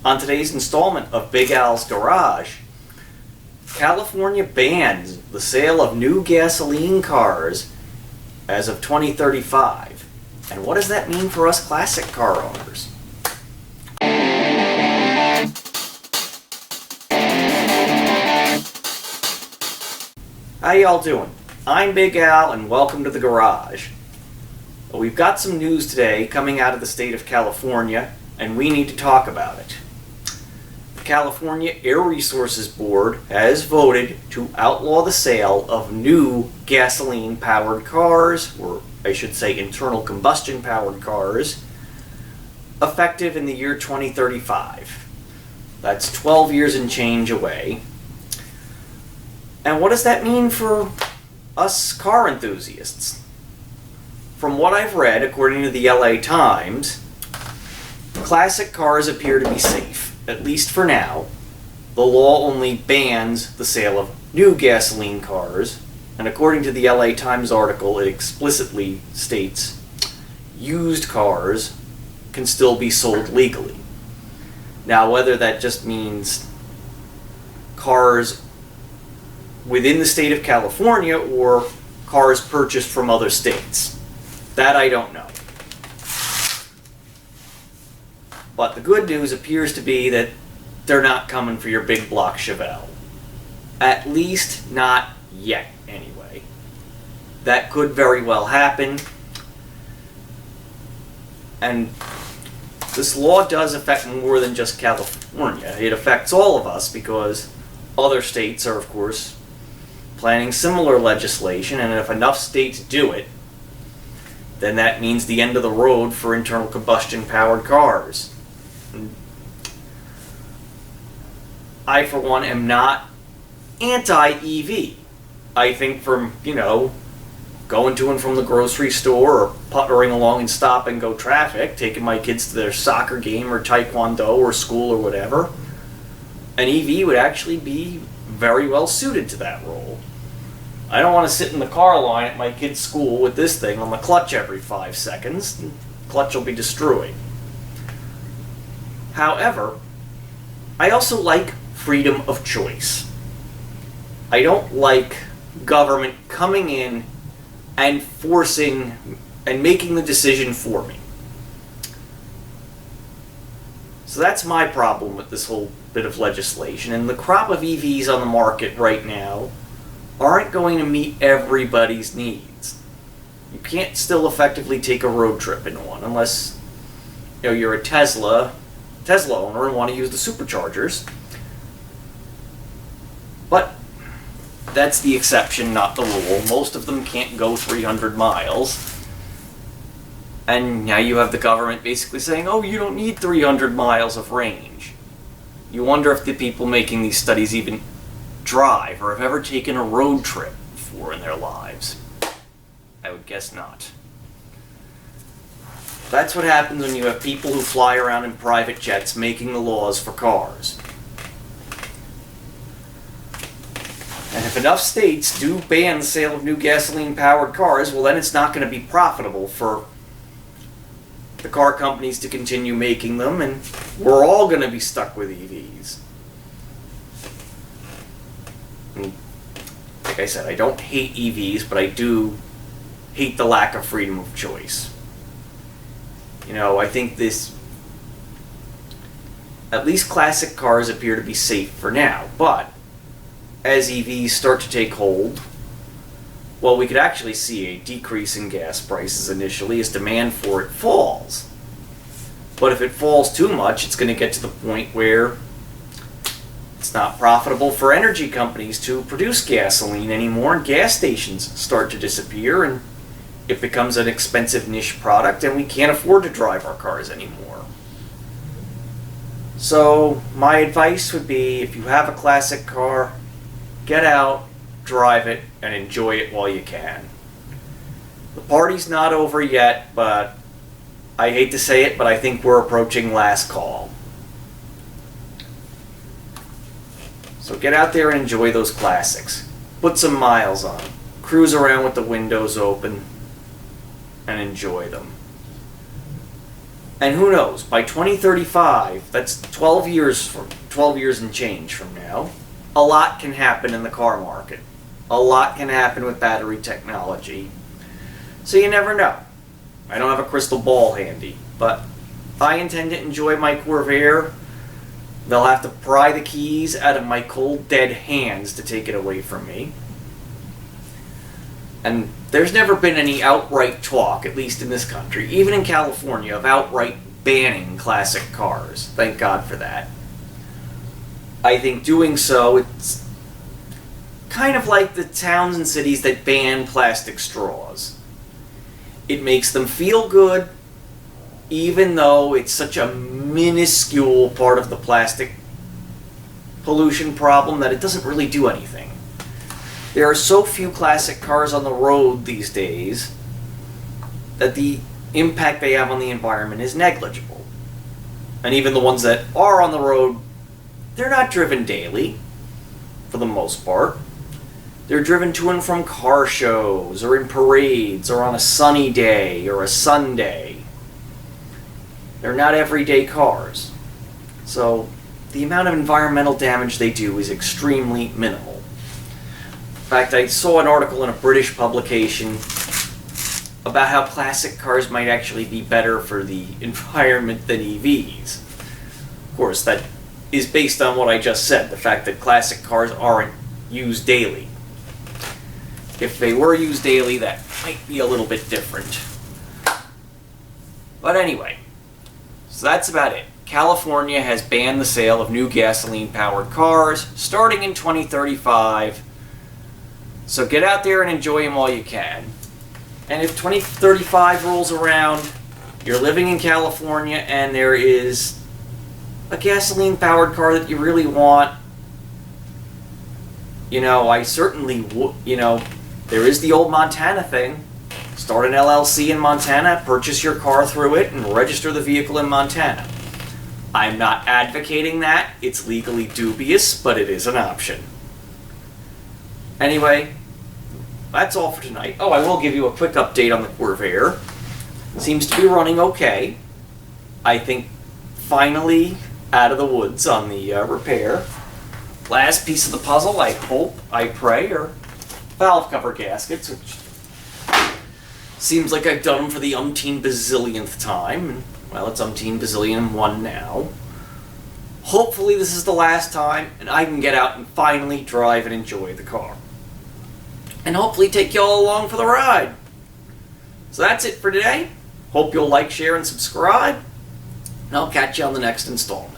On today's installment of Big Al's Garage, California bans the sale of new gasoline cars as of 2035. And what does that mean for us classic car owners? How y'all doing? I'm Big Al and welcome to the Garage. We've got some news today coming out of the state of California and we need to talk about it. The California Air Resources Board has voted to outlaw the sale of new gasoline-powered cars, or I should say internal combustion-powered cars, effective in the year 2035. That's 12 years and change away. And what does that mean for us car enthusiasts? From what I've read, according to the LA Times, classic cars appear to be safe, at least for now. The law only bans the sale of new gasoline cars, and according to the LA Times article, it explicitly states used cars can still be sold legally. Now, whether that just means cars within the state of California or cars purchased from other states, that I don't know. But the good news appears to be that they're not coming for your big block Chevelle. At least not yet, anyway. That could very well happen. And this law does affect more than just California. It affects all of us because other states are, of course, planning similar legislation, and if enough states do it, then that means the end of the road for internal combustion powered cars. I, for one, am not anti-EV. I think from, going to and from the grocery store or puttering along in stop and go traffic, taking my kids to their soccer game or taekwondo or school or whatever, an EV would actually be very well suited to that role. I don't want to sit in the car line at my kid's school with this thing on the clutch every 5 seconds. The clutch will be destroyed. However, I also like freedom of choice. I don't like government coming in and forcing and making the decision for me. So that's my problem with this whole bit of legislation. And the crop of EVs on the market right now aren't going to meet everybody's needs. You can't still effectively take a road trip in one unless you're a Tesla owner and want to use the superchargers. But that's the exception, not the rule. Most of them can't go 300 miles. And now you have the government basically saying, oh, you don't need 300 miles of range. You wonder if the people making these studies even drive or have ever taken a road trip before in their lives. I would guess not. That's what happens when you have people who fly around in private jets making the laws for cars. And if enough states do ban the sale of new gasoline-powered cars, well, then it's not going to be profitable for the car companies to continue making them, and we're all going to be stuck with EVs. And like I said, I don't hate EVs, but I do hate the lack of freedom of choice. I think at least classic cars appear to be safe for now, but as EVs start to take hold, well, we could actually see a decrease in gas prices initially as demand for it falls. But if it falls too much, it's going to get to the point where it's not profitable for energy companies to produce gasoline anymore, and gas stations start to disappear, and it becomes an expensive niche product, and we can't afford to drive our cars anymore. So my advice would be, if you have a classic car, get out, drive it, and enjoy it while you can. The party's not over yet, but I hate to say it, but I think we're approaching last call. So get out there and enjoy those classics. Put some miles on. Cruise around with the windows open and enjoy them. And who knows, by 2035, that's 12 years and change from now, a lot can happen in the car market. A lot can happen with battery technology. So you never know. I don't have a crystal ball handy, but I intend to enjoy my Corvair. They'll have to pry the keys out of my cold, dead hands to take it away from me. And there's never been any outright talk, at least in this country, even in California, of outright banning classic cars. Thank God for that. I think doing so, it's kind of like the towns and cities that ban plastic straws. It makes them feel good, even though it's such a minuscule part of the plastic pollution problem that it doesn't really do anything. There are so few classic cars on the road these days that the impact they have on the environment is negligible. And even the ones that are on the road, they're not driven daily, for the most part. They're driven to and from car shows, or in parades, or on a sunny day, or a Sunday. They're not everyday cars. So, the amount of environmental damage they do is extremely minimal. In fact, I saw an article in a British publication about how classic cars might actually be better for the environment than EVs. Of course, that is based on what I just said, the fact that classic cars aren't used daily. If they were used daily, that might be a little bit different. But anyway, so that's about it. California has banned the sale of new gasoline-powered cars starting in 2035. So get out there and enjoy them while you can. And if 2035 rolls around, you're living in California and there is a gasoline-powered car that you really want, I certainly would, there is the old Montana thing. Start an LLC in Montana, purchase your car through it, and register the vehicle in Montana. I'm not advocating that. It's legally dubious, but it is an option. Anyway, that's all for tonight. Oh, I will give you a quick update on the Corvair. Seems to be running okay. I think finally out of the woods on the repair. Last piece of the puzzle, I hope, I pray, are valve cover gaskets, which seems like I've done them for the umpteen bazillionth time. And, well, it's umpteen bazillion one now. Hopefully this is the last time, and I can get out and finally drive and enjoy the car. And hopefully take you all along for the ride. So that's it for today. Hope you'll like, share, and subscribe. And I'll catch you on the next installment.